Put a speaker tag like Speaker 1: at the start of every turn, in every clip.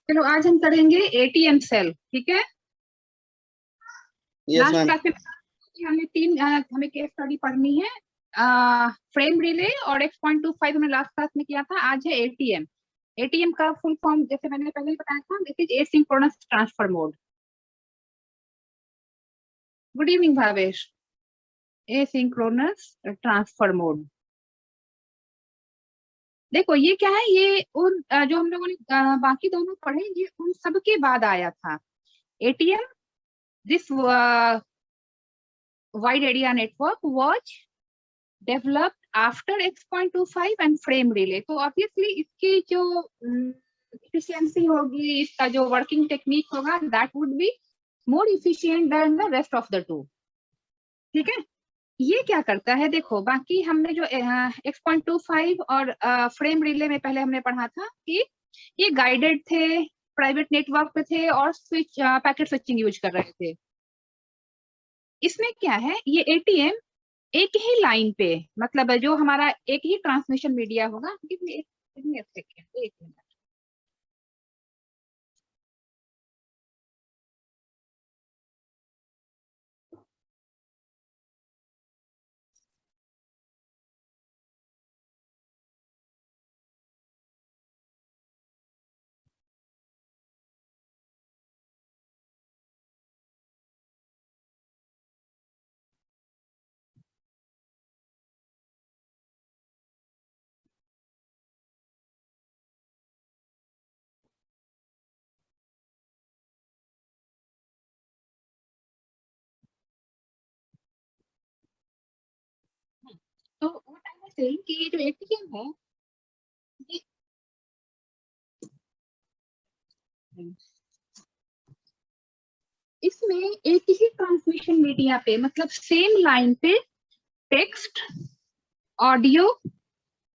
Speaker 1: चलो आज हम करेंगे एटीएम सेल, ठीक है।
Speaker 2: Yes
Speaker 1: last
Speaker 2: ma'am.
Speaker 1: क्लास में हमें केस स्टडी पढ़नी है। फ्रेम रिले और X.25 हमने लास्ट क्लास में किया था। आज है एटीएम। एटीएम का फुल फॉर्म जैसे मैंने पहले ही बताया था, this is asynchronous transfer mode. Good evening Bhavesh. Asynchronous transfer mode, देखो ये क्या है, ये उन जो हम लोगों ने बाकी दोनों पढ़े, ये उन सब के बाद आया था। ATM, this wide area network was developed after X.25 and frame relay. तो ऑब्वियसली इसकी जो इफिशियंसी होगी, इसका जो वर्किंग टेक्निक होगा, that would be more efficient than the rest of the two. ठीक है, ये क्या करता है, देखो बाकी हमने जो X.25 और फ्रेम रिले में पहले हमने पढ़ा था कि ये गाइडेड थे, प्राइवेट नेटवर्क पे थे और स्विच पैकेट स्विचिंग यूज कर रहे थे। इसमें क्या है, ये एटीएम एक ही लाइन पे, मतलब जो हमारा एक ही ट्रांसमिशन मीडिया होगा। गिव मी एक सेकेंड, एक मिनट। तो व्हाट आई वाज सेइंग कि ये जो एटीएम है, ये इसमें एक ही ट्रांसमिशन मीडिया पे, मतलब सेम लाइन पे टेक्स्ट, ऑडियो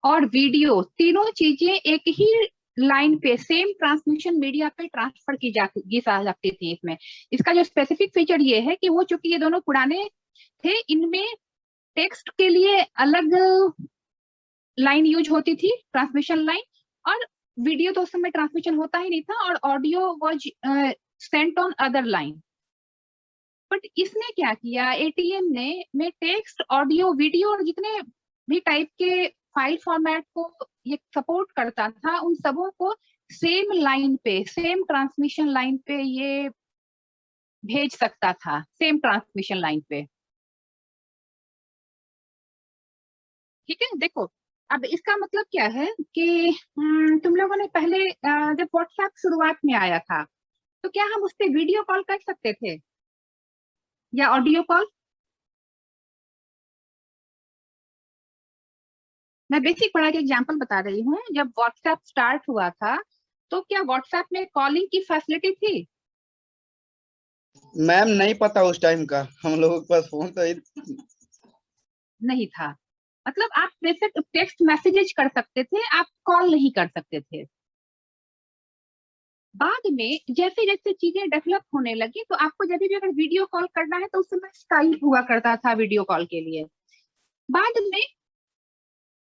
Speaker 1: और वीडियो तीनों चीजें एक ही लाइन पे सेम ट्रांसमिशन मीडिया पे ट्रांसफर की जा सकती थी। इसमें इसका जो स्पेसिफिक फीचर ये है कि वो चूंकि ये दोनों पुराने थे, इनमें टेक्स्ट के लिए अलग लाइन यूज होती थी, ट्रांसमिशन लाइन, और वीडियो तो उस समय ट्रांसमिशन होता ही नहीं था, और audio was sent on other line. But इसने क्या किया, एटीएम ने में टेक्स्ट, ऑडियो, वीडियो और जितने भी टाइप के फाइल फॉर्मेट को ये सपोर्ट करता था, उन सबों को सेम लाइन पे, सेम ट्रांसमिशन लाइन पे ये भेज सकता था, सेम ट्रांसमिशन लाइन पे। ठीक है, देखो अब इसका मतलब क्या है कि तुम लोगों ने पहले जब व्हाट्सएप शुरुआत में आया था, तो क्या हम उस पर वीडियो कॉल कर सकते थे या ऑडियो कॉल? मैं बेसिक पढ़ा के एग्जांपल बता रही हूँ। जब व्हाट्सएप स्टार्ट हुआ था, तो क्या व्हाट्सएप में कॉलिंग की फैसिलिटी थी?
Speaker 2: मैम नहीं पता उस टाइम का, हम लोगों के पास फोन तो
Speaker 1: नहीं था, मतलब आप वैसे टेक्स्ट मैसेजेज कर सकते थे, आप कॉल नहीं कर सकते थे। बाद में जैसे जैसे चीजें डेवलप होने लगी, तो आपको जब भी अगर वीडियो कॉल करना है तो उस समय स्काइप हुआ करता था वीडियो कॉल के लिए। बाद में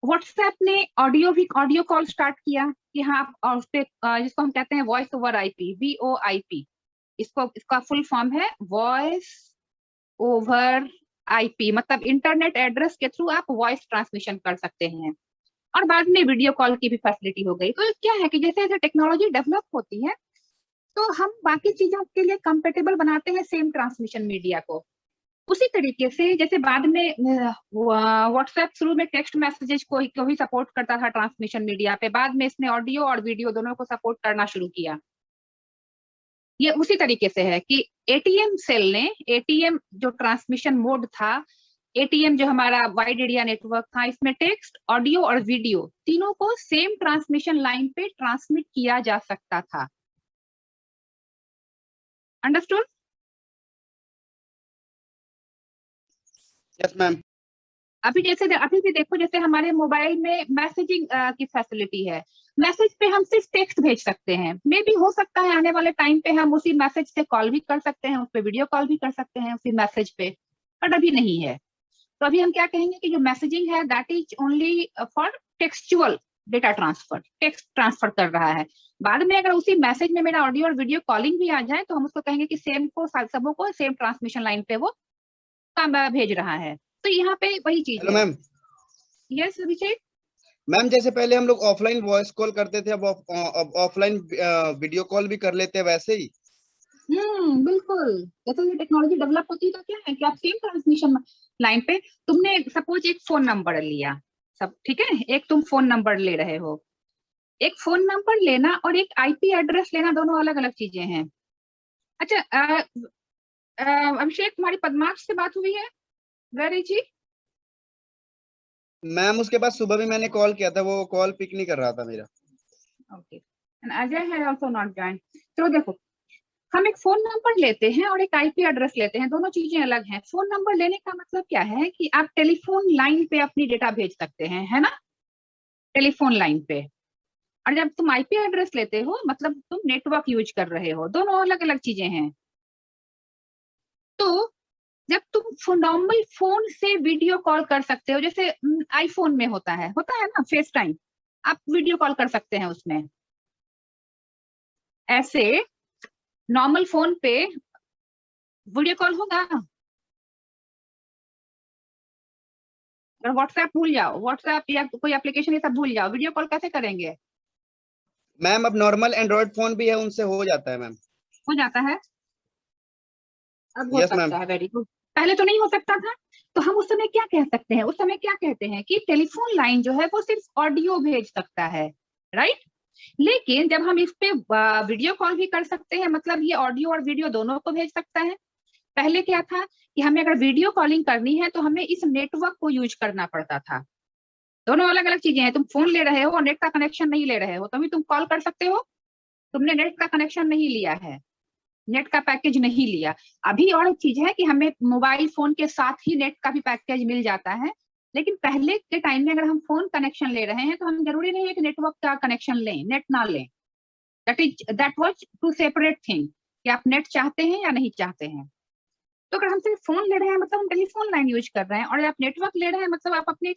Speaker 1: व्हाट्सएप ने ऑडियो कॉल स्टार्ट किया कि हाँ आप, और उस पे जिसको हम कहते हैं वॉइस ओवर आईपी, VoIP। इसका फुल फॉर्म है वॉइस ओवर आईपी, मतलब इंटरनेट एड्रेस के थ्रू आप वॉइस ट्रांसमिशन कर सकते हैं। और बाद में वीडियो कॉल की भी फैसिलिटी हो गई। तो क्या है कि जैसे जैसे टेक्नोलॉजी डेवलप होती है, तो हम बाकी चीजों के लिए कंपेटेबल बनाते हैं सेम ट्रांसमिशन मीडिया को। उसी तरीके से जैसे बाद में व्हाट्सएप शुरू में टेक्स्ट मैसेजेस को ही सपोर्ट करता था ट्रांसमिशन मीडिया पे, बाद में इसने ऑडियो और वीडियो दोनों को सपोर्ट करना शुरू किया। ये उसी तरीके से है कि एटीएम सेल ने, एटीएम जो ट्रांसमिशन मोड था, एटीएम जो हमारा वाइड एरिया नेटवर्क था, इसमें टेक्स्ट, ऑडियो और वीडियो तीनों को सेम ट्रांसमिशन लाइन पे ट्रांसमिट किया जा सकता था। अंडरस्टूड?
Speaker 2: Yes ma'am.
Speaker 1: अभी भी देखो, जैसे हमारे मोबाइल में मैसेजिंग की फैसिलिटी है, मैसेज पे हम सिर्फ टेक्स्ट भेज सकते हैं। मे भी हो सकता है आने वाले टाइम पे हम उसी मैसेज से कॉल भी कर सकते हैं, उस पर वीडियो कॉल भी कर सकते हैं उसी मैसेज पे, बट अभी नहीं है। तो अभी हम क्या कहेंगे कि जो मैसेजिंग है that is only for textual data transfer, text transfer कर रहा है। बाद में अगर उसी मैसेज में मेरा ऑडियो और वीडियो कॉलिंग भी आ जाए तो हम उसको कहेंगे कि सेम को सबों को सेम ट्रांसमिशन लाइन पे वो काम भेज रहा है। तो यहाँ पे वही चीज
Speaker 2: हेलो
Speaker 1: है।
Speaker 2: मैम।
Speaker 1: यस अभिषेक।
Speaker 2: मैम जैसे पहले हम लोग ऑफलाइन वॉइस कॉल करते थे, अब ऑफलाइन वीडियो कॉल भी कर लेते हैं वैसे ही।
Speaker 1: बिल्कुल। जैसे ये टेक्नोलॉजी डेवलप होती है तो क्या है कि आप सेम ट्रांसमिशन लाइन पे, तुमने सपोज एक फोन नंबर लिया, सब ठीक है, एक तुम फोन नंबर ले रहे हो, एक फोन नंबर लेना और एक आईपी एड्रेस लेना दोनों अलग अलग चीजें हैं। अच्छा अभिषेक, तुम्हारी पद्माक्ष से बात हुई है? वेरी जी।
Speaker 2: मैम उसके बाद सुबह भी मैंने कॉल किया था, वो कॉल पिक नहीं कर रहा था मेरा।
Speaker 1: ओके, एंड अजय है आल्सो नॉट ज्वाइन। तो देखो, हम एक फोन नंबर लेते हैं और एक आईपी एड्रेस लेते हैं, दोनों चीजें अलग हैं। फोन नंबर लेने का मतलब क्या है कि आप टेलीफोन लाइन पे अपनी डेटा भेज सकते हैं, है ना, टेलीफोन लाइन पे। और जब तुम आईपी एड्रेस लेते हो मतलब तुम नेटवर्क यूज कर रहे हो, दोनों अलग अलग चीजें हैं। तो जब तुम नॉर्मल फोन से वीडियो कॉल कर सकते हो, जैसे आईफोन में होता है ना फेस टाइम, आप वीडियो कॉल कर सकते हैं उसमें। ऐसे नॉर्मल फोन पे वीडियो कॉल होगा। अगर व्हाट्सएप भूल जाओ, व्हाट्सएप या कोई एप्लीकेशन ये सब भूल जाओ, वीडियो कॉल कैसे करेंगे?
Speaker 2: मैम अब नॉर्मल एंड्रॉइड फोन भी है, उनसे हो जाता है मैम।
Speaker 1: हो जाता है, अब हो
Speaker 2: यस मैम।
Speaker 1: सकता है, वेरी गुड। पहले तो नहीं हो सकता था। तो हम उस समय क्या कह सकते हैं, उस समय क्या कहते हैं कि टेलीफोन लाइन जो है वो सिर्फ ऑडियो भेज सकता है, राइट। लेकिन जब हम इस पे वीडियो कॉल भी कर सकते हैं, मतलब ये ऑडियो और वीडियो दोनों को भेज सकता है। पहले क्या था कि हमें अगर वीडियो कॉलिंग करनी है तो हमें इस नेटवर्क को यूज करना पड़ता था। दोनों अलग अलग चीजें हैं। तुम फोन ले रहे हो और नेट का कनेक्शन नहीं ले रहे हो तो भी तुम कॉल कर सकते हो, तुमने नेट का कनेक्शन नहीं लिया है, नेट का पैकेज नहीं लिया। अभी और एक चीज है कि हमें मोबाइल फोन के साथ ही नेट का भी पैकेज मिल जाता है। लेकिन पहले के टाइम में अगर हम फोन कनेक्शन ले रहे हैं तो हम जरूरी नहीं है कि नेटवर्क का कनेक्शन लें, नेट ना लें। That was two separate thing कि आप नेट चाहते हैं या नहीं चाहते हैं। तो अगर हम सिर्फ फोन ले रहे हैं मतलब हम टेलीफोन लाइन यूज कर रहे हैं, और आप नेटवर्क ले रहे हैं मतलब आप अपने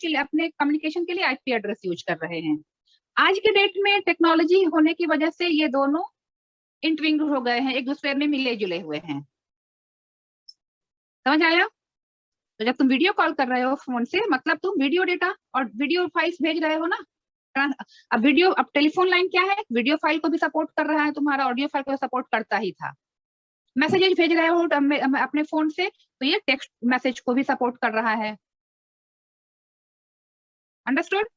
Speaker 1: कम्युनिकेशन के लिए आईपी एड्रेस यूज कर रहे हैं। आज के डेट में टेक्नोलॉजी होने की वजह से ये दोनों इंटरविंग हो गए हैं, एक दूसरे में मिले जुले हुए हैं। समझ आया? तो जब तुम वीडियो कॉल कर रहे हो फोन से मतलब तुम वीडियो डेटा और वीडियो फाइल्स भेज रहे हो ना। अब टेलीफोन लाइन क्या है, वीडियो फाइल को भी सपोर्ट कर रहा है, तुम्हारा ऑडियो फाइल को सपोर्ट करता ही था। मैसेजेस भेज रहे हो अपने फोन से तो ये टेक्स्ट मैसेज को भी सपोर्ट कर रहा है। अंडरस्टूड?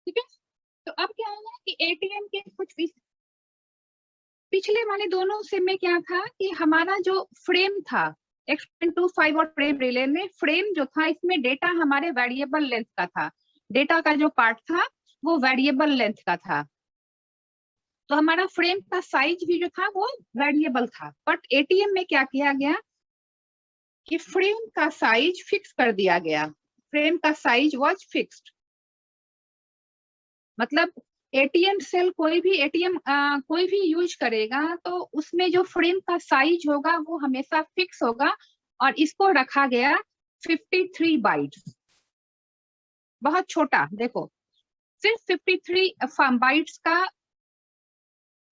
Speaker 1: ठीक है। तो अब क्या है कि एटीएम के कुछ पिछले वाले दोनों सिम में क्या था कि हमारा जो फ्रेम था X.25 और फ्रेम रिले में, फ्रेम जो था इसमें डेटा हमारे वेरिएबल लेंथ का था, डेटा का जो पार्ट था वो वेरिएबल लेंथ का था। तो हमारा फ्रेम का साइज भी जो था वो वेरिएबल था। बट एटीएम में क्या किया गया कि फ्रेम का साइज फिक्स कर दिया गया, फ्रेम का साइज वाज फिक्स्ड। मतलब एटीएम सेल कोई भी एटीएम कोई भी यूज करेगा तो उसमें जो फ्रेम का साइज होगा वो हमेशा फिक्स होगा, और इसको रखा गया 53 बाइट्स, बहुत छोटा। देखो, सिर्फ 53 बाइट्स का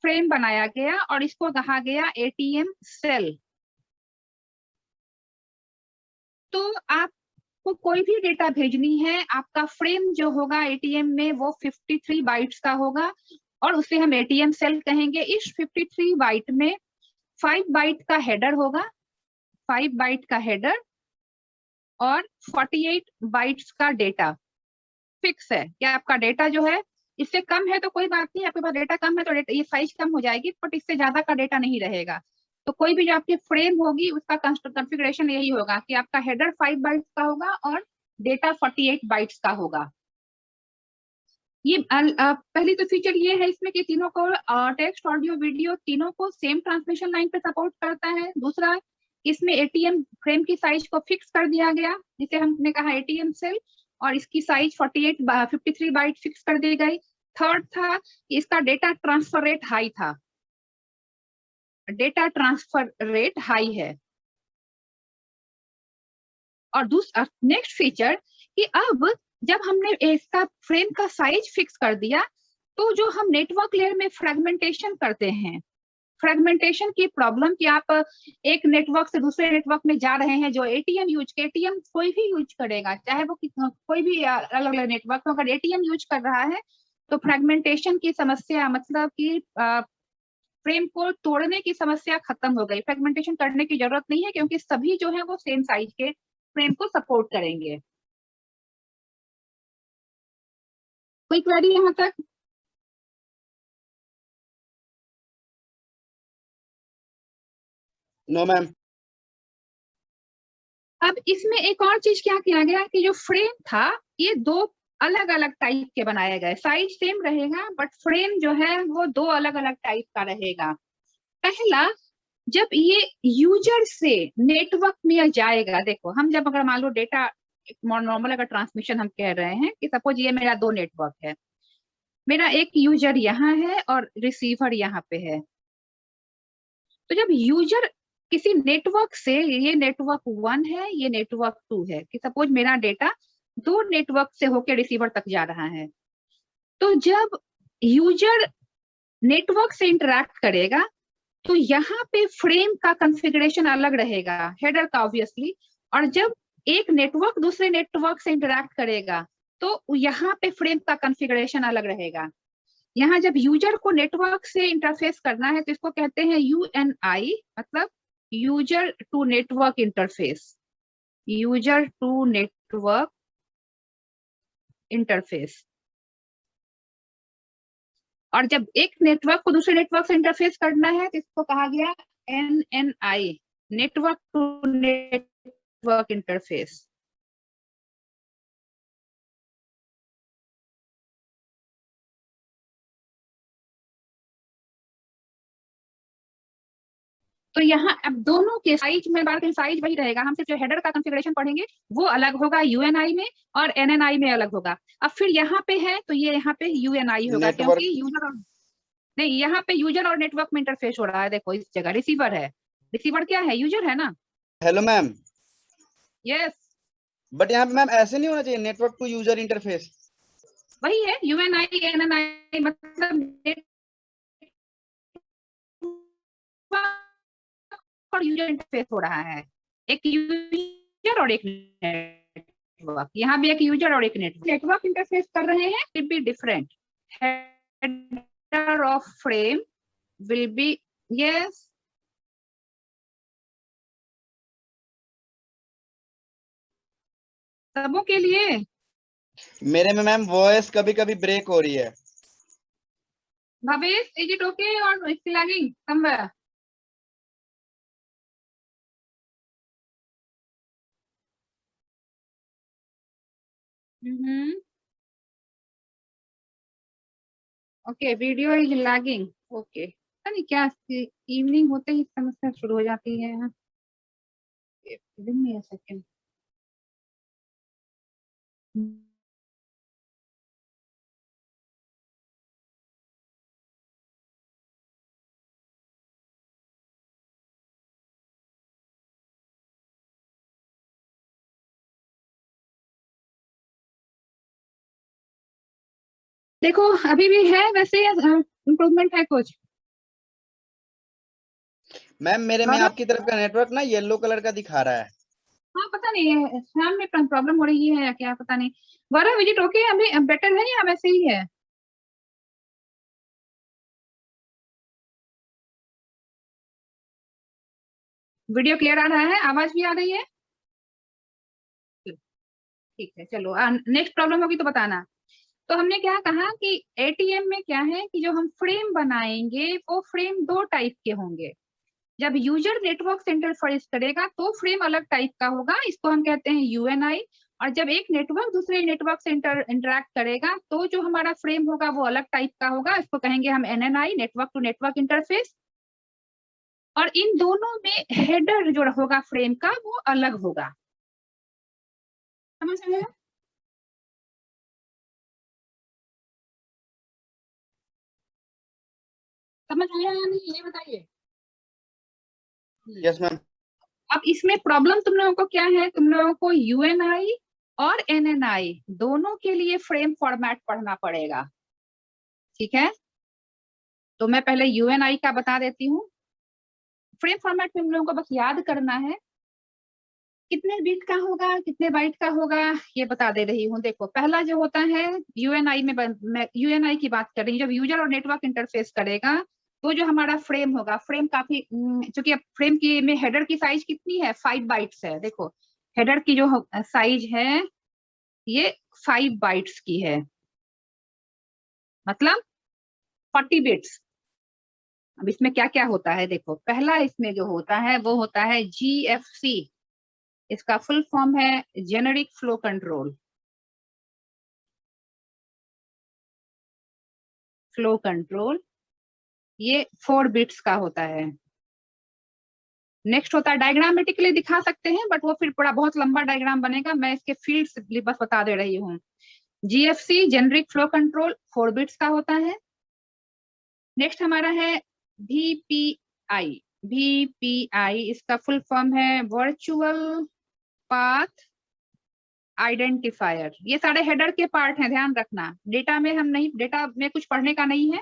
Speaker 1: फ्रेम बनाया गया और इसको कहा गया एटीएम सेल। तो आपको कोई भी डेटा भेजनी है, आपका फ्रेम जो होगा एटीएम में वो 53 बाइट्स का होगा और उसे हम एटीएम सेल कहेंगे। इस 53 बाइट में 5 बाइट का हेडर होगा, 5 बाइट का हेडर और 48 बाइट्स का डेटा फिक्स है। क्या आपका डेटा जो है इससे कम है तो कोई बात नहीं, आपके पास डेटा कम है तो डेटा ये साइज कम हो जाएगी, बट इससे ज्यादा का डेटा नहीं रहेगा। तो कोई भी जो आपकी फ्रेम होगी उसका कॉन्फ़िगरेशन यही होगा कि आपका हेडर 5 बाइट्स का होगा और डेटा 48 बाइट्स का होगा। ये पहली तो फीचर ये है इसमें कि तीनों को टेक्स्ट ऑडियो वीडियो तीनों को सेम ट्रांसमिशन लाइन पे सपोर्ट करता है। दूसरा, इसमें एटीएम फ्रेम की साइज को फिक्स कर दिया गया जिसे हमने कहा एटीएम सेल, और इसकी साइज 53 बाइट फिक्स कर दी गई। थर्ड था कि इसका डेटा ट्रांसफर रेट हाई था, डेटा ट्रांसफर रेट हाई है। और दूसरा नेक्स्ट फीचर कि अब जब हमने इसका फ्रेम का साइज फिक्स कर दिया, तो जो हम नेटवर्क लेयर में फ्रेगमेंटेशन करते हैं, फ्रेगमेंटेशन की प्रॉब्लम कि आप एक नेटवर्क से दूसरे नेटवर्क में जा रहे हैं, जो एटीएम कोई भी यूज करेगा, चाहे वो कोई भी अलग अलग नेटवर्क में अगर एटीएम यूज कर रहा है, तो फ्रेगमेंटेशन की समस्या, मतलब कि फ्रेम को तोड़ने की समस्या खत्म हो गई। फ्रेगमेंटेशन करने की जरूरत नहीं है, क्योंकि सभी जो है वो सेम साइज के फ्रेम को सपोर्ट करेंगे। कोई क्वेरी यहाँ तक?
Speaker 2: No ma'am.
Speaker 1: अब इसमें एक और चीज क्या किया गया कि जो फ्रेम था, ये दो अलग अलग टाइप के बनाए गए। साइज सेम रहेगा, बट फ्रेम जो है वो दो अलग अलग टाइप का रहेगा। पहला, जब ये यूजर से नेटवर्क में जाएगा, देखो हम जब अगर मान लो डेटा नॉर्मल अगर ट्रांसमिशन हम कह रहे हैं कि सपोज ये मेरा दो नेटवर्क है, मेरा एक यूजर यहाँ है और रिसीवर यहाँ पे है। तो जब यूजर किसी नेटवर्क से, ये नेटवर्क 1 है, ये नेटवर्क 2 है, कि सपोज मेरा डेटा दो नेटवर्क से होकर रिसीवर तक जा रहा है, तो जब यूजर नेटवर्क से इंटरैक्ट करेगा, तो यहाँ पे फ्रेम का कॉन्फ़िगरेशन अलग रहेगा, हेडर का ऑब्वियसली। और जब एक नेटवर्क दूसरे नेटवर्क से इंटरैक्ट करेगा, तो यहाँ पे फ्रेम का कॉन्फ़िगरेशन अलग रहेगा। यहाँ जब यूजर को नेटवर्क से इंटरफेस करना है, तो इसको कहते हैं UNI, मतलब user to network interface, user to network interface. और जब एक नेटवर्क को दूसरे नेटवर्क से इंटरफेस करना है, तो इसको कहा गया NNI, network to network interface. तो यहाँ अब दोनों के साइज में बात करें, साइज वही रहेगा, हम सिर्फ जो हेडर का कॉन्फ़िगरेशन पढ़ेंगे वो अलग होगा UNI में, और NNI में अलग होगा। अब फिर यहाँ पे है तो ये यहाँ पे UNI होगा, क्योंकि यूजर और नहीं, यहाँ पे यूजर और नेटवर्क में इंटरफेस हो रहा है। देखो इस जगह रिसीवर है, रिसीवर क्या है, यूजर है ना।
Speaker 2: Hello ma'am.
Speaker 1: यस,
Speaker 2: बट यहाँ पे मैम ऐसे नहीं होना चाहिए, नेटवर्क टू यूजर इंटरफेस।
Speaker 1: वही है UNI NNI, मतलब और यूजर इंटरफेस हो रहा है, एक यूजर और एक नेटवर्क। यहाँ भी एक यूजर और एक नेटवर्क इंटरफेस कर रहे हैं, will be different. Header of frame will be, yes, सबों के लिए।
Speaker 2: मेरे में मैम वॉइस कभी कभी ब्रेक हो रही है।
Speaker 1: भवेश, इज इट ओके और lagging somewhere? Okay, video is lagging, okay. पता नहीं क्या इवनिंग होते ही समस्या शुरू हो जाती है यहाँ। Give me a second. देखो अभी भी है वैसे, इम्प्रूवमेंट है कुछ?
Speaker 2: मैम मेरे में आपकी तरफ का नेटवर्क ना येलो कलर का दिखा रहा है।
Speaker 1: हाँ पता नहीं शाम में प्रॉब्लम हो रही है या क्या, पता नहीं। वरा विजिट ओके, अभी बेटर है या वैसे ही है? वीडियो क्लियर आ रहा है, आवाज भी आ रही है? ठीक है, चलो नेक्स्ट प्रॉब्लम होगी तो बताना। तो हमने क्या कहा कि एटीएम में क्या है कि जो हम फ्रेम बनाएंगे वो फ्रेम दो टाइप के होंगे। जब यूजर नेटवर्क से इंटरफेस करेगा तो फ्रेम अलग टाइप का होगा, इसको हम कहते हैं UNI। और जब एक नेटवर्क दूसरे नेटवर्क से इंटरैक्ट करेगा, तो जो हमारा फ्रेम होगा वो अलग टाइप का होगा, इसको कहेंगे हम NNI, network to network interface. और इन दोनों में हेडर जो होगा फ्रेम का वो अलग होगा। समझ आया? समझ आया या नहीं, ये बताइए।
Speaker 2: Yes ma'am.
Speaker 1: अब इसमें प्रॉब्लम तुम लोगों को क्या है, तुम लोगों को UNI और NNI दोनों के लिए फ्रेम फॉर्मेट पढ़ना पड़ेगा, ठीक है। तो मैं पहले UNI का बता देती हूँ। फ्रेम फॉर्मेट में हम लोगों को बस याद करना है कितने बिट का होगा, कितने बाइट का होगा, ये बता दे रही हूँ। देखो पहला जो होता है UNI में, मैं UNI की बात कर रही हूँ। जब यूजर और नेटवर्क इंटरफेस करेगा तो जो हमारा फ्रेम होगा, फ्रेम काफी चूंकि अब फ्रेम की में हेडर की साइज कितनी है, 5 बाइट्स है। देखो हेडर की जो साइज है ये 5 बाइट्स की है, मतलब 40 बिट्स। अब इसमें क्या क्या होता है, देखो पहला इसमें जो होता है वो होता है GFC। इसका फुल फॉर्म है generic flow control. Flow control ये 4 बिट्स का होता है। नेक्स्ट होता है, डायग्रामेटिकली दिखा सकते हैं बट वो फिर पूरा बहुत लंबा डायग्राम बनेगा, मैं इसके फील्ड्स बस बता दे रही हूँ। GFC generic flow control 4 bits का होता है। नेक्स्ट हमारा है VPI। VPI इसका फुल फॉर्म है वर्चुअल पाथ आइडेंटिफायर। ये सारे हेडर के पार्ट हैं, ध्यान रखना। डेटा में हम नहीं, डेटा में कुछ पढ़ने का नहीं है।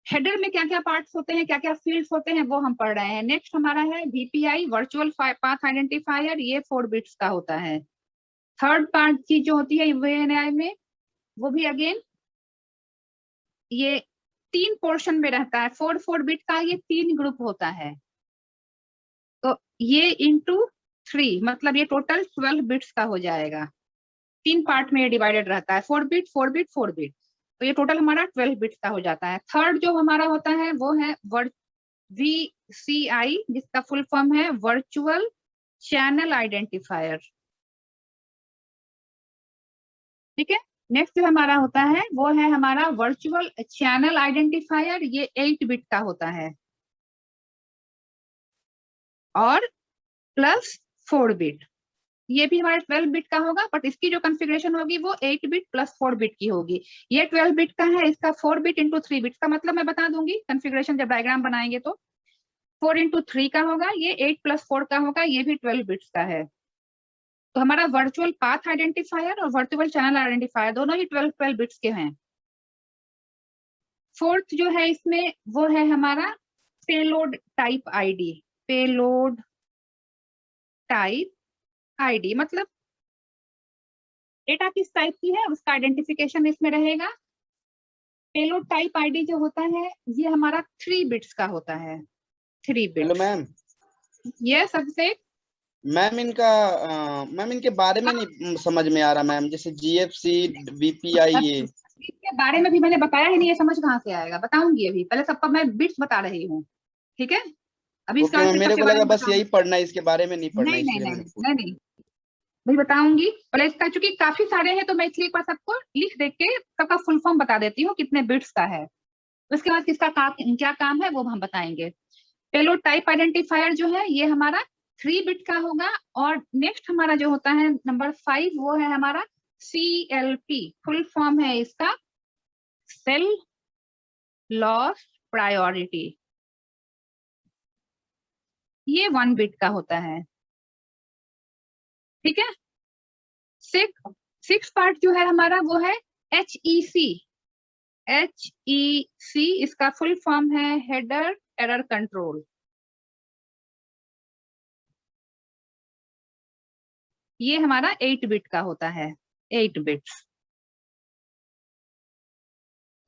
Speaker 1: हेडर में क्या क्या पार्ट्स होते हैं, क्या क्या फील्ड्स होते हैं, वो हम पढ़ रहे हैं। नेक्स्ट हमारा है VPI वर्चुअल पाथ आइडेंटिफायर, ये 4 बिट्स का होता है। थर्ड पार्ट चीज जो होती है VNI में, वो भी अगेन ये 3 पोर्शन में रहता है। 4 बिट का ये 3 ग्रुप होता है, तो ये इंटू 3 मतलब ये टोटल 12 बिट्स का हो जाएगा। 3 पार्ट में ये डिवाइडेड रहता है, 4 बिट 4 बिट 4 बिट, तो ये टोटल हमारा 12 बिट्स का हो जाता है। थर्ड जो हमारा होता है वो है VCI, जिसका फुल फॉर्म है वर्चुअल चैनल आइडेंटिफायर, ठीक है। नेक्स्ट जो हमारा होता है वो है हमारा वर्चुअल चैनल आइडेंटिफायर, ये 8 बिट का होता है और प्लस 4 बिट, ये भी हमारा 12 बिट का होगा, बट इसकी जो कॉन्फ़िगरेशन होगी वो 8 बिट प्लस 4 बिट की होगी। ये 12 बिट का है, इसका 4 बिट इंटू 3 बिट का मतलब मैं बता दूंगी कॉन्फ़िगरेशन जब डायग्राम बनाएंगे तो। 4 इंटू 3 का होगा, ये 8 प्लस 4 का होगा, ये भी 12 बिट्स का है। तो हमारा वर्चुअल पाथ आइडेंटिफायर और वर्चुअल चैनल आइडेंटिफायर दोनों ही 12 बिट्स के हैं। फोर्थ जो है इसमें वो है हमारा payload type ID. Payload type ID मतलब डेटा किस टाइप की है उसका आइडेंटिफिकेशन इसमें रहेगा। पेलोड टाइप आईडी जो होता है ये हमारा 3 बिट्स का होता है। 3
Speaker 2: हेलो
Speaker 1: बिट्स।
Speaker 2: मैम।
Speaker 1: ये सबसे
Speaker 2: मैम मैम इनके बारे में नहीं समझ में आ रहा मैम, जैसे GFC VPI ये।
Speaker 1: इसके बारे में भी मैंने बताया ही नहीं, ये समझ कहाँ से आएगा, बताऊंगी अभी। पहले सबका मैं बिट्स बता रही हूँ, ठीक है। अभी इसके
Speaker 2: ओके
Speaker 1: बाद
Speaker 2: मैम,
Speaker 1: फिर
Speaker 2: मेरे
Speaker 1: सबके
Speaker 2: को
Speaker 1: बारे
Speaker 2: लगा
Speaker 1: में
Speaker 2: बस यही
Speaker 1: बताऊंगी।
Speaker 2: पढ़ना है, इसके बारे में नहीं पढ़ना है,
Speaker 1: नहीं नहीं
Speaker 2: इसलिए
Speaker 1: नहीं
Speaker 2: मैंने
Speaker 1: नहीं नहीं, भाई बताऊंगी पहले इसका, चूंकि काफी सारे हैं तो मैं इसलिए एक बार सबको लिख देख के सबका फुल फॉर्म बता देती हूँ कितने बिट्स का है। उसके बाद किसका क्या काम है वो हम बताएंगे। पेलोड टाइप आइडेंटिफायर जो है ये हमारा 3 बिट का होगा। और नेक्स्ट हमारा जो होता है नंबर 5 वो है हमारा CLP। फुल फॉर्म है इसका सेल लॉस प्रायोरिटी, ये 1 बिट का होता है, ठीक है। सिक्स पार्ट जो है हमारा वो है HEC। HEC इसका फुल फॉर्म है हेडर एरर कंट्रोल, ये हमारा 8 बिट का होता है, 8 बिट्स।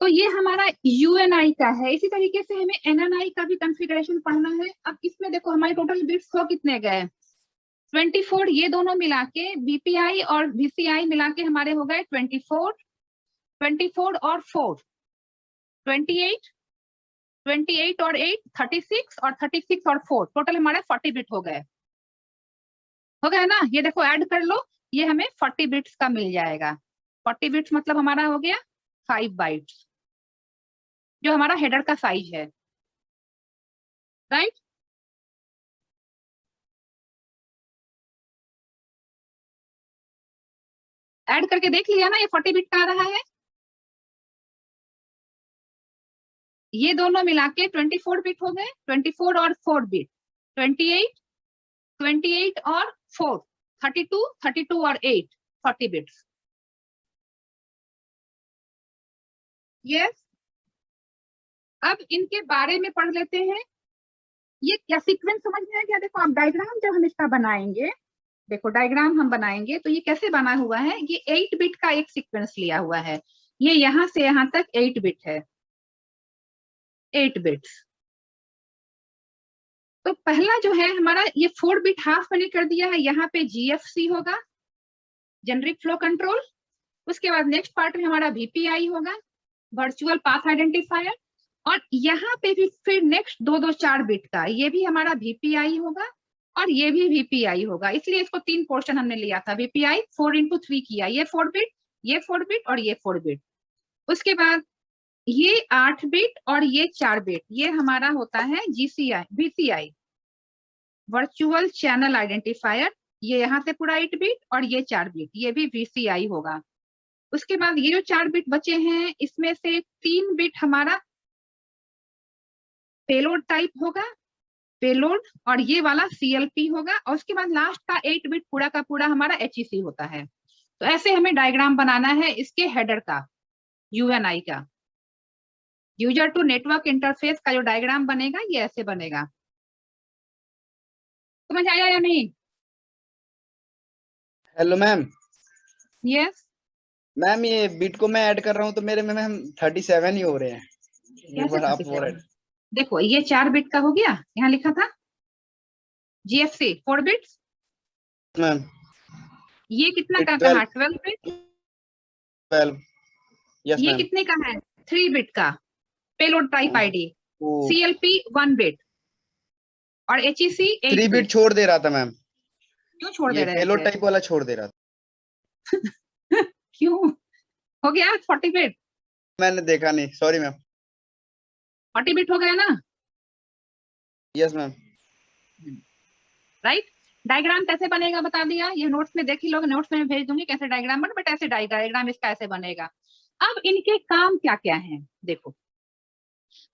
Speaker 1: तो ये हमारा UNI का है। इसी तरीके से हमें NNI का भी कॉन्फ़िगरेशन पढ़ना है। अब इसमें देखो हमारे टोटल बिट्स हो कितने गए, 24। ये दोनों मिला के VPI और VCI मिला के हमारे हो गए 24। 24 और 4 28, 28 और 8 36, और 36 और 4 टोटल हमारे 40 बिट हो गए ना। ये देखो ऐड कर लो, ये हमें 40 बिट्स का मिल जाएगा। 40 बिट्स मतलब हमारा हो गया 5 बाइट्स, जो हमारा हेडर का साइज है, राइट। ऐड करके देख लिया ना, ये 40 बिट का आ रहा है। ये दोनों मिला के 24 बिट हो गए, 24 और 4 बिट 28, 28 और 4, 32 और 8, 40 बिट्स। यस, अब इनके बारे में पढ़ लेते हैं। ये क्या सीक्वेंस समझ में आ गया? देखो आप डायग्राम जब हम इसका बनाएंगे, देखो डायग्राम हम बनाएंगे तो ये कैसे बना हुआ है, ये 8 बिट का एक सीक्वेंस लिया हुआ है। ये यहां से यहां तक 8 बिट है, 8 बिट्स। तो पहला जो है हमारा ये 4 बिट हाफ मैंने कर दिया है, यहाँ पे GFC होगा, जेनरिक फ्लो कंट्रोल। उसके बाद नेक्स्ट पार्ट में हमारा VPI होगा, वर्चुअल पाथ आइडेंटिफायर। और यहाँ पे भी फिर नेक्स्ट 4 बिट का ये भी हमारा VPI होगा और ये भी VPI होगा, इसलिए इसको 3 पोर्शन हमने लिया था। VPI 4 into 3 किया, ये 4 बिट, ये 4 बिट और ये 4 बिट। उसके बाद ये 8 बिट और ये 4 बिट, ये हमारा होता है VCI, वर्चुअल चैनल आइडेंटिफायर। ये यहाँ से पूरा 8 बिट और ये 4 बिट, ये भी VCI होगा। उसके बाद ये जो 4 बिट बचे हैं, इसमें से 3 बिट हमारा पेलोड टाइप होगा, पेलोड, और ये वाला CLP होगा। और उसके बाद लास्ट का 8 बिट पूरा का पूरा हमारा HEC होता है। तो ऐसे हमें डायग्राम बनाना है इसके हेडर का, UNI का, यूजर टू नेटवर्क इंटरफेस का जो डायग्राम बनेगा ये ऐसे बनेगा। समझ आया या नहीं?
Speaker 2: Hello ma'am.
Speaker 1: यस।
Speaker 2: मैम ये बिट को मैं ऐड कर रहा हूँ तो मेरे में मैम 37 ही हो रहे हैं।
Speaker 1: कैसे
Speaker 2: आप
Speaker 1: 37? देखो ये 4 बिट का हो गया, यहाँ लिखा था GFC 4 बिट्स।
Speaker 2: मैम
Speaker 1: ये कितना का है? 12 बिट।
Speaker 2: 12। यस
Speaker 1: ये
Speaker 2: मैम।
Speaker 1: कितने का है? 3 बिट का payload type ID। CLP 1 bit और HEC 8
Speaker 2: 3 बिट छोड़ दे रहा था मैम।
Speaker 1: क्यों छोड़ दे
Speaker 2: ये
Speaker 1: रहे
Speaker 2: पेलोड
Speaker 1: थे?
Speaker 2: टाइप वाला छोड़ दे रहा था।
Speaker 1: क्यों? हो गया 40 बिट?
Speaker 2: मैंने देखा नहीं, सॉरी मैम।
Speaker 1: 40 बिट हो गया ना?
Speaker 2: Yes ma'am.
Speaker 1: राइट। डायग्राम कैसे बनेगा बता दिया, ये नोट्स में देख ही लोग, नोट्स में भेज दूंगी कैसे डायग्राम बने, बट ऐसे डायग्राम इसका ऐसे बनेगा। अब इनके काम क्या क्या है देखो।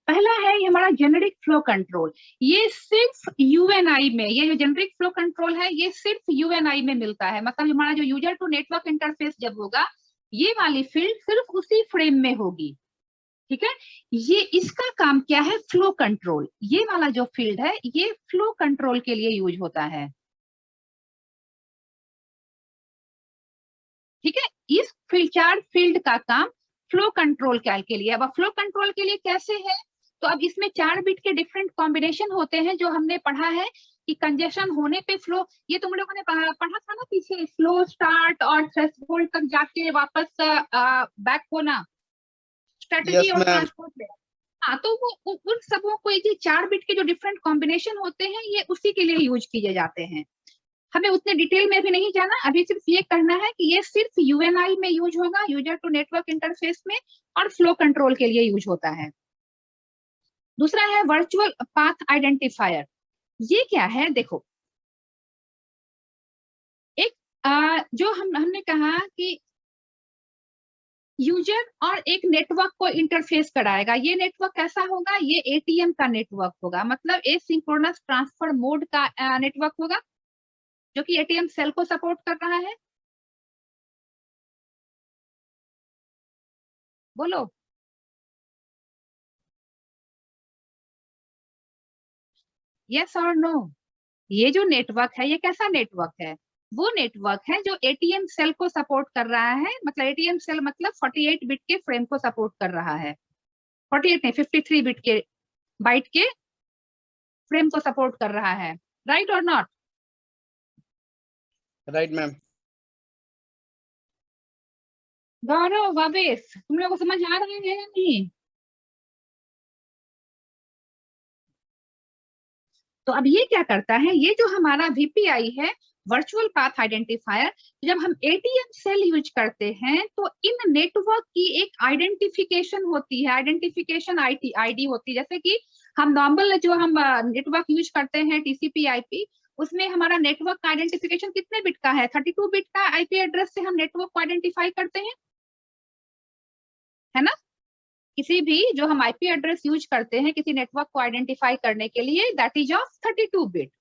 Speaker 1: पहला है ये हमारा जेनेरिक फ्लो कंट्रोल। ये सिर्फ UNI में, ये जो जेनेरिक फ्लो कंट्रोल है ये सिर्फ UNI में मिलता है। मतलब हमारा जो यूजर टू नेटवर्क इंटरफेस जब होगा, ये वाली फील्ड सिर्फ उसी फ्रेम में होगी। ठीक है, ये इसका काम क्या है? Flow control. ये वाला जो फील्ड है ये फ्लो कंट्रोल के लिए यूज होता है। ठीक है, इस चार फील्ड का काम फ्लो कंट्रोल के लिए। अब फ्लो कंट्रोल के लिए कैसे है? तो अब इसमें 4 बिट के डिफरेंट कॉम्बिनेशन होते हैं जो हमने पढ़ा है कि कंजेशन होने पे फ्लो, ये तुम लोगों ने पढ़ा था ना पीछे, स्लो स्टार्ट और थ्रेशोल्ड तक जाके वापस बैक होना, स्ट्रेटजी और ट्रांसपोर्ट में। हाँ, तो वो उन सबों को, ये 4 बिट के जो डिफरेंट कॉम्बिनेशन होते हैं ये उसी के लिए यूज किए जाते हैं। हमें उतने डिटेल में भी नहीं जाना, अभी सिर्फ ये करना है कि ये सिर्फ UNI में यूज होगा, यूजर टू नेटवर्क इंटरफेस में, और फ्लो कंट्रोल के लिए यूज होता है। दूसरा है वर्चुअल पाथ आइडेंटिफायर। ये क्या है देखो, एक जो हमने कहा कि यूजर और एक नेटवर्क को इंटरफेस कराएगा। ये नेटवर्क कैसा होगा? ये ATM का नेटवर्क होगा, मतलब एसिंक्रोनस ट्रांसफर मोड का नेटवर्क होगा, जो कि ATM सेल को सपोर्ट कर रहा है। बोलो। यस और नो? ये जो नेटवर्क है ये कैसा नेटवर्क है? वो नेटवर्क है जो ATM सेल को सपोर्ट कर रहा है। मतलब ATM सेल मतलब 48 बिट के फ्रेम को सपोर्ट कर रहा है, 48 नहीं 53 बिट के बाइट के फ्रेम को सपोर्ट कर रहा है। Right or not?
Speaker 2: Right ma'am.
Speaker 1: Gaurav, वावेश, तुम लोगों को समझ आ रहा है या नहीं? तो अब ये क्या करता है, ये जो हमारा VPI है, वर्चुअल पाथ आइडेंटिफायर, जब हम ATM सेल यूज करते हैं तो इन नेटवर्क की एक आइडेंटिफिकेशन होती है, आइडेंटिफिकेशन ID होती है। जैसे कि हम नॉर्मल जो हम नेटवर्क यूज करते हैं TCP/IP, उसमें हमारा नेटवर्क का आइडेंटिफिकेशन कितने बिट का है? 32 बिट का IP एड्रेस से हम नेटवर्क को आइडेंटिफाई करते हैं, है ना? किसी भी जो हम IP एड्रेस यूज करते हैं किसी नेटवर्क को आइडेंटिफाई करने के लिए, दैट इज ऑफ 32 बिट।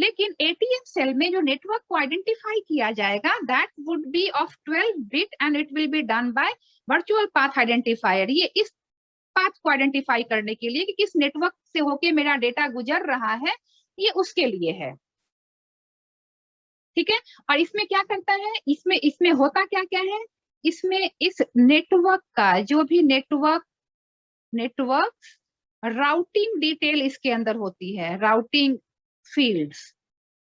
Speaker 1: लेकिन एटीएम सेल में जो नेटवर्क को आइडेंटिफाई किया जाएगा that would B of 12 bit and it will be done by virtual path identifier. ये इस पाथ को आइडेंटिफाई करने के लिए कि किस नेटवर्क से होके मेरा डेटा गुजर रहा है, ये उसके लिए है। ठीक है, और इसमें क्या करता है, इसमें इसमें होता क्या क्या है, इसमें इस नेटवर्क का जो भी नेटवर्क राउटिंग डिटेल इसके अंदर होती है, राउटिंग फील्ड्स।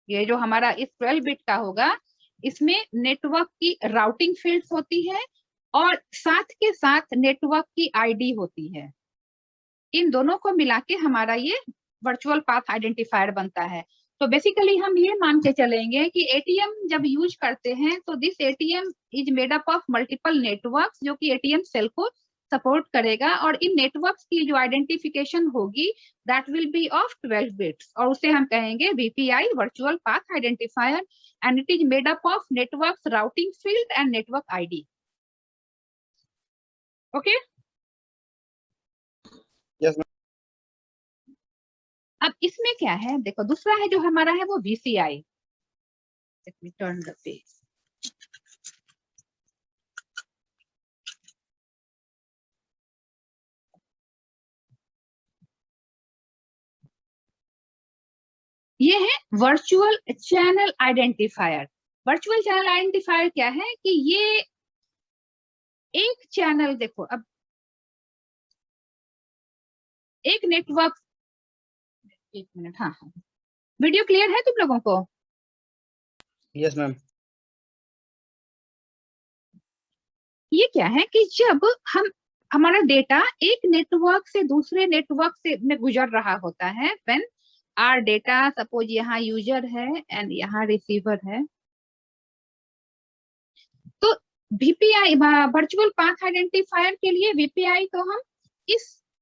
Speaker 1: ये जो हमारा इस 12 बिट का होगा इसमें नेटवर्क की राउटिंग फील्ड्स होती है और साथ के साथ नेटवर्क की आईडी होती है। इन दोनों को मिला के हमारा ये वर्चुअल पाथ आइडेंटिफायर बनता है। तो बेसिकली हम ये मान के चलेंगे कि एटीएम जब यूज करते हैं तो this ATM is made up of multiple networks जो कि एटीएम सेल को सपोर्ट करेगा, और इन नेटवर्क्स की जो आइडेंटिफिकेशन होगी that will be of 12 bits, और उसे हम कहेंगे VPI virtual path identifier, and it is made up of networks routing field and network ID. Okay,
Speaker 2: yes ma'am.
Speaker 1: अब इसमें क्या है, देखो दूसरा है जो हमारा है वो VCI। Let me turn the page. ये है virtual channel identifier. Virtual channel identifier क्या है कि ये एक चैनल, देखो अब एक नेटवर्क, एक मिनट, हाँ हाँ, वीडियो क्लियर है तुम लोगों को?
Speaker 2: Yes ma'am.
Speaker 1: ये क्या है कि जब हमारा डेटा एक नेटवर्क से दूसरे नेटवर्क से में गुजर रहा होता है, व्हेन आर डेटा, सपोज यहाँ यूजर है एंड यहाँ रिसीवर है, तो वीपीआई वर्चुअल पाथ आइडेंटिफायर के लिए वीपीआई तो हम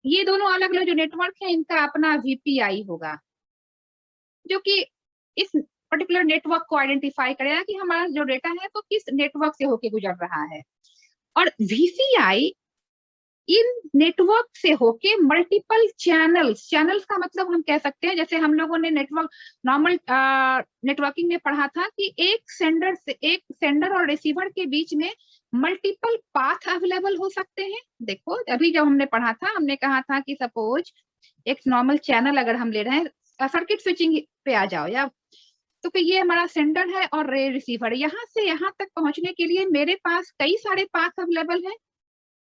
Speaker 1: ये दोनों अलग अलग जो नेटवर्क है इनका अपना वीपीआई होगा जो कि इस पर्टिकुलर नेटवर्क को आइडेंटिफाई करेगा कि हमारा जो डेटा है तो किस नेटवर्क से होके गुजर रहा है। और वीसीआई इन नेटवर्क से होके मल्टीपल चैनल्स का मतलब हम कह सकते हैं, जैसे हम लोगों ने नेटवर्क नॉर्मल नेटवर्किंग में पढ़ा था कि एक सेंडर और रिसीवर के बीच में मल्टीपल पाथ अवेलेबल हो सकते हैं। देखो अभी जब हमने पढ़ा था हमने कहा था कि सपोज एक नॉर्मल चैनल अगर हम ले रहे हैं, सर्किट स्विचिंग पे आ जाओ, या तो कि ये हमारा सेंडर है और रिसीवर, यहाँ से यहाँ तक पहुंचने के लिए मेरे पास कई सारे पाथ अवेलेबल है,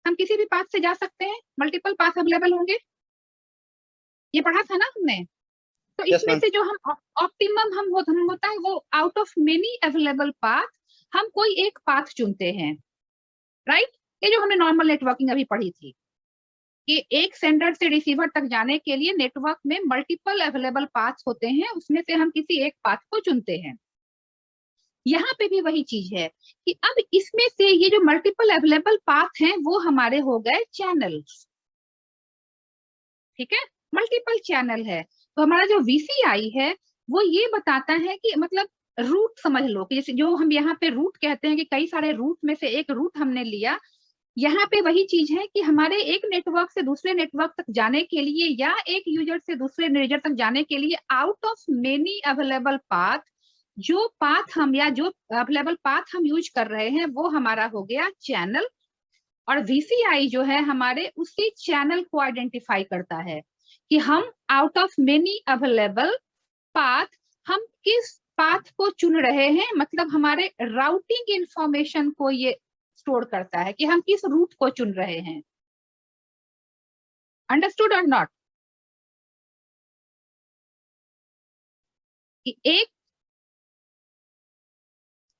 Speaker 1: हम किसी भी पाथ से जा सकते हैं, मल्टीपल पाथ अवेलेबल होंगे, ये पढ़ा था ना हमने। तो इसमें से जो हम ऑप्टिमम हम होता है वो out of many available path हम कोई एक पाथ चुनते हैं, राइट। ये जो हमने नॉर्मल नेटवर्किंग अभी पढ़ी थी कि एक सेंडर से रिसीवर तक जाने के लिए नेटवर्क में मल्टीपल अवेलेबल पाथ्स होते हैं, उसमें से हम किसी एक पाथ को चुनते हैं। यहाँ पे भी वही चीज है कि अब इसमें से ये जो मल्टीपल अवेलेबल पाथ हैं वो हमारे हो गए चैनल्स। ठीक है, मल्टीपल चैनल है, तो हमारा जो VCI है वो ये बताता है कि मतलब रूट समझ लो कि जैसे जो हम यहाँ पे रूट कहते हैं कि कई सारे रूट में से एक रूट हमने लिया, यहाँ पे वही चीज है कि हमारे एक नेटवर्क से दूसरे नेटवर्क तक जाने के लिए या एक यूजर से दूसरे यूजर तक जाने के लिए out of many available path जो पाथ हम या जो अवेलेबल पाथ हम यूज कर रहे हैं वो हमारा हो गया चैनल। और VCI जो है हमारे उसी चैनल को आइडेंटिफाई करता है कि हम out of many available path हम किस पाथ को चुन रहे हैं, मतलब हमारे राउटिंग इंफॉर्मेशन को ये स्टोर करता है कि हम किस रूट को चुन रहे हैं। अंडरस्टूड और नॉट?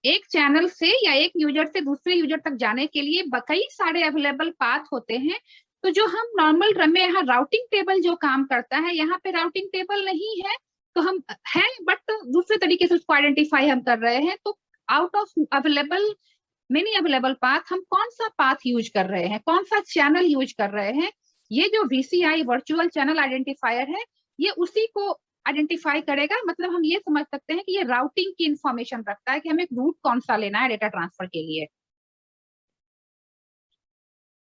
Speaker 1: एक चैनल से या एक यूजर से दूसरे यूजर तक जाने के लिए कई सारे अवेलेबल पाथ होते हैं, तो जो हम नॉर्मल में यहाँ राउटिंग टेबल जो काम करता है, यहाँ पे राउटिंग टेबल नहीं है तो हम है बट दूसरे तरीके से उसको आइडेंटिफाई हम कर रहे हैं। तो out of available many available path हम कौन सा पाथ यूज कर रहे हैं, कौन सा चैनल यूज कर रहे हैं, ये जो VCI वर्चुअल चैनल आइडेंटिफायर है ये उसी को आइडेंटिफाई करेगा। मतलब हम ये समझ सकते हैं कि ये राउटिंग की इंफॉर्मेशन रखता है कि हमें रूट कौन सा लेना है डेटा ट्रांसफर के लिए।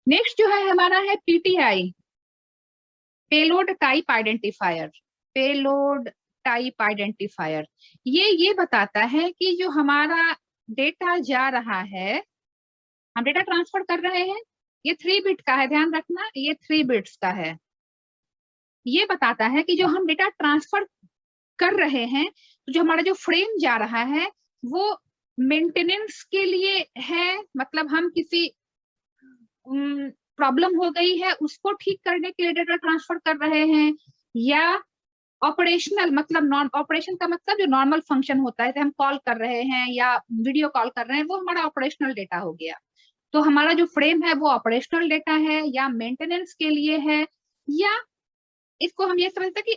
Speaker 1: नेक्स्ट जो है हमारा है PTI, payload type identifier. Payload type identifier. ये बताता है कि जो हमारा डेटा जा रहा है, हम डेटा ट्रांसफर कर रहे हैं, ये 3 बिट का है, ध्यान रखना ये 3 बिट्स का है। ये बताता है कि जो हम डेटा ट्रांसफर कर रहे हैं, तो जो हमारा जो फ्रेम जा रहा है वो मेंटेनेंस के लिए है, मतलब हम किसी प्रॉब्लम हो गई है उसको ठीक करने के लिए डेटा ट्रांसफर कर रहे हैं, या ऑपरेशनल, मतलब नॉन ऑपरेशन का मतलब जो नॉर्मल फंक्शन होता है, हम कॉल कर रहे हैं या वीडियो कॉल कर रहे हैं, वो हमारा ऑपरेशनल डेटा हो गया। तो हमारा जो फ्रेम है वो ऑपरेशनल डेटा है या मेंटेनेंस के लिए है, या इसको हम ये समझते हैं कि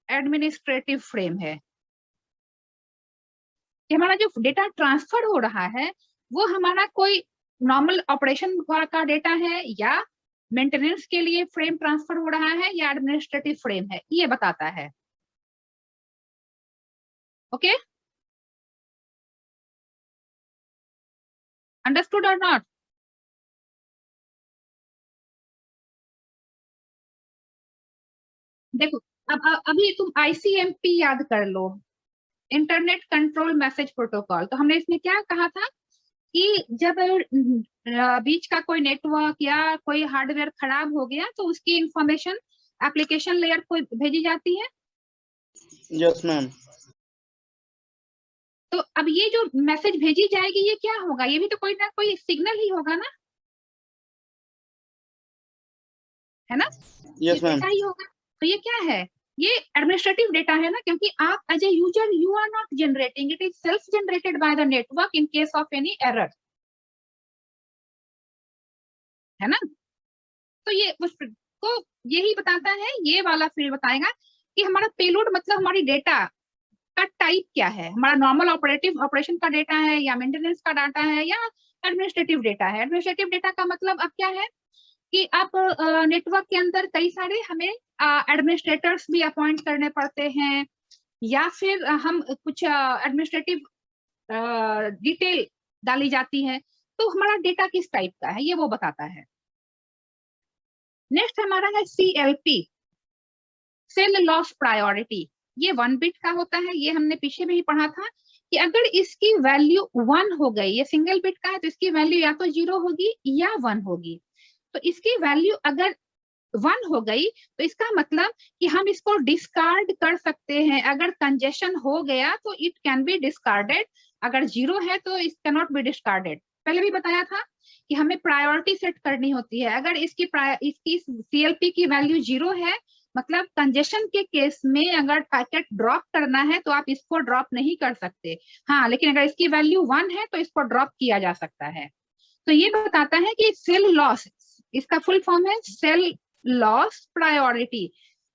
Speaker 1: एडमिनिस्ट्रेटिव फ्रेम है। कि हमारा जो डेटा ट्रांसफर हो रहा है वो हमारा कोई नॉर्मल ऑपरेशन का डेटा है, या मेंटेनेंस के लिए फ्रेम ट्रांसफर हो रहा है, या एडमिनिस्ट्रेटिव फ्रेम है, ये बताता है। ओके, अंडरस्टूड और नॉट? देखो, अब अभी तुम आईसीएमपी याद कर लो, इंटरनेट कंट्रोल मैसेज प्रोटोकॉल। तो हमने इसमें क्या कहा था कि जब बीच का कोई नेटवर्क या कोई हार्डवेयर खराब हो गया तो उसकी इंफॉर्मेशन एप्लीकेशन लेयर को भेजी जाती है।
Speaker 2: Yes ma'am.
Speaker 1: तो अब ये जो मैसेज भेजी जाएगी ये क्या होगा, ये भी तो कोई ना कोई सिग्नल ही होगा ना, है ना?
Speaker 2: Yes ma'am.
Speaker 1: डेटा ही होगा। तो ये क्या है, ये एडमिनिस्ट्रेटिव डेटा है ना, क्योंकि आप as a user you are not generating, it is self generated by the network in case of any error, है ना? तो ये उसको यही बताता है, ये वाला फील्ड बताएगा कि हमारा पेलोड मतलब हमारी डेटा का टाइप क्या है, हमारा नॉर्मल ऑपरेशन का डेटा है, या मेंटेनेंस का डाटा है, या एडमिनिस्ट्रेटिव डेटा है। एडमिनिस्ट्रेटिव डेटा का मतलब अब क्या है कि आप नेटवर्क के अंदर कई सारे हमें एडमिनिस्ट्रेटर्स भी अपॉइंट करने पड़ते हैं, या फिर हम कुछ एडमिनिस्ट्रेटिव डिटेल डाली जाती है, तो हमारा डेटा किस टाइप का है ये वो बताता है। नेक्स्ट हमारा है CLP, सेल लॉस प्रायोरिटी। ये 1 बिट का होता है, ये हमने पीछे में ही पढ़ा था कि अगर इसकी वैल्यू 1 हो गई, ये सिंगल बिट का है, तो इसकी वैल्यू या तो 0 होगी या 1 होगी। तो इसकी वैल्यू अगर 1 हो गई तो इसका मतलब कि हम इसको डिस्कार्ड कर सकते हैं, अगर कंजेशन हो गया तो इट कैन बी डिस्कार्डेड, अगर 0 है तो it can not be discarded. पहले भी बताया था कि हमें प्रायोरिटी सेट करनी होती है, अगर इसकी CLP की वैल्यू 0 है, मतलब कंजेशन के केस में अगर पैकेट ड्रॉप करना है तो आप इसको ड्रॉप नहीं कर सकते। हाँ, लेकिन अगर इसकी वैल्यू 1 है तो इसको ड्रॉप किया जा सकता है। तो ये बताता है कि सेल लॉस, इसका फुल फॉर्म है सेल लॉस प्रायोरिटी,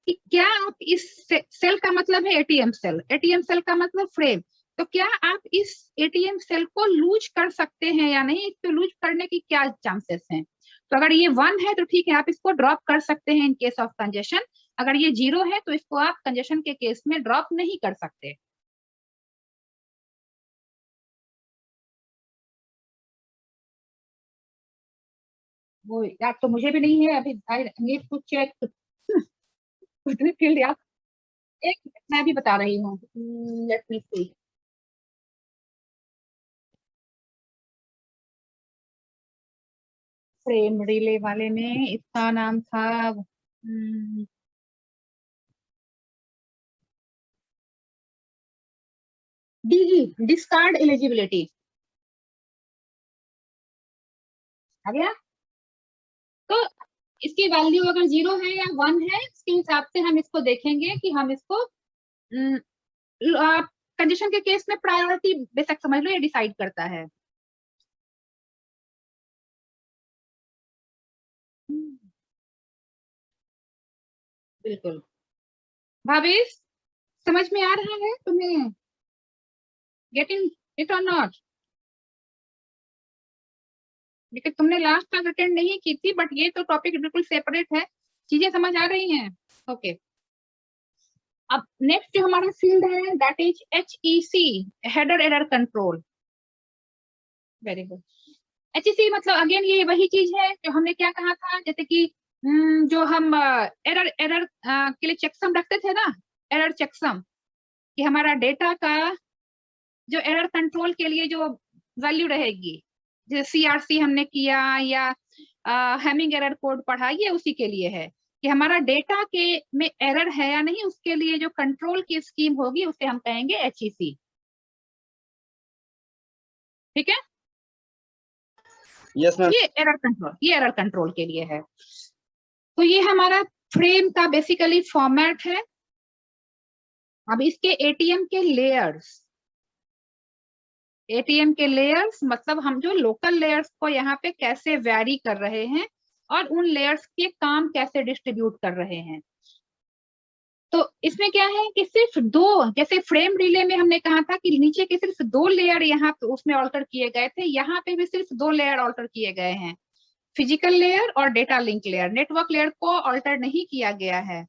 Speaker 1: कि क्या आप इस सेल का मतलब है ATM सेल, ATM सेल का मतलब फ्रेम, तो क्या आप इस ATM सेल को लूज कर सकते हैं या नहीं, इसको लूज करने की क्या चांसेस हैं। तो अगर ये 1 है तो ठीक है, आप इसको ड्रॉप कर सकते हैं इन केस ऑफ कंजेशन, अगर ये 0 है तो इसको आप कंजेशन के केस में ड्रॉप नहीं कर सकते। वो याद तो मुझे भी नहीं है अभी, आई नीड टू चेक उतनी फील्ड याद। एक मिनट, मैं भी बता रही हूँ, लेट मी सी। फ्रेम रिले वाले में इसका नाम था DE, डिस्कार्ड एलिजिबिलिटी। आ गया? तो इसकी वैल्यू अगर 0 है या 1 है, इसके हिसाब से हम इसको देखेंगे कि हम इसको कंडीशन के केस में प्रायोरिटी बेशक समझ लो, ये डिसाइड करता है। बिल्कुल भावेश, समझ में आ रहा है तुम्हें, गेटिंग इट और नॉट? लेकिन तुमने लास्ट तक अटेंड नहीं की थी, बट ये तो टॉपिक बिल्कुल सेपरेट है, चीजें समझ आ रही हैं? ओके। अब नेक्स्ट जो हमारा फील्ड है that is HEC, header error control. Very good. HEC मतलब अगेन ये वही चीज है जो हमने क्या कहा था, जैसे कि जो हम एरर के लिए चेकसम रखते थे ना, एरर चेकसम, कि हमारा डेटा का जो एरर कंट्रोल के लिए जो वैल्यू रहेगी, जैसे CRC हमने किया या हैमिंग एरर कोड पढ़ा, ये उसी के लिए है कि हमारा डेटा के में एरर है या नहीं, उसके लिए जो कंट्रोल की स्कीम होगी उसे हम कहेंगे HEC। ठीक है,
Speaker 2: यस मैम।
Speaker 1: ये एरर कंट्रोल के लिए है। तो ये हमारा फ्रेम का बेसिकली फॉर्मेट है। अब इसके ATM के लेयर्स मतलब हम जो लोकल लेयर्स को यहाँ पे कैसे वैरी कर रहे हैं और उन लेयर्स के काम कैसे डिस्ट्रीब्यूट कर रहे हैं। तो इसमें क्या है कि सिर्फ दो, जैसे फ्रेम रिले में हमने कहा था कि नीचे के सिर्फ 2 लेयर यहाँ पे उसमें ऑल्टर किए गए थे, यहाँ पे भी सिर्फ 2 लेयर ऑल्टर किए गए हैं, फिजिकल लेयर और data link layer. Network layer को ऑल्टर नहीं किया गया है,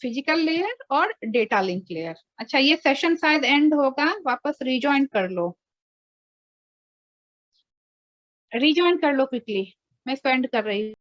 Speaker 1: फिजिकल लेयर और डेटा लिंक लेयर। अच्छा, ये सेशन शायद एंड होगा, वापस रिज्वाइन कर लो, क्विकली, मैं इसको एंड कर रही हूँ।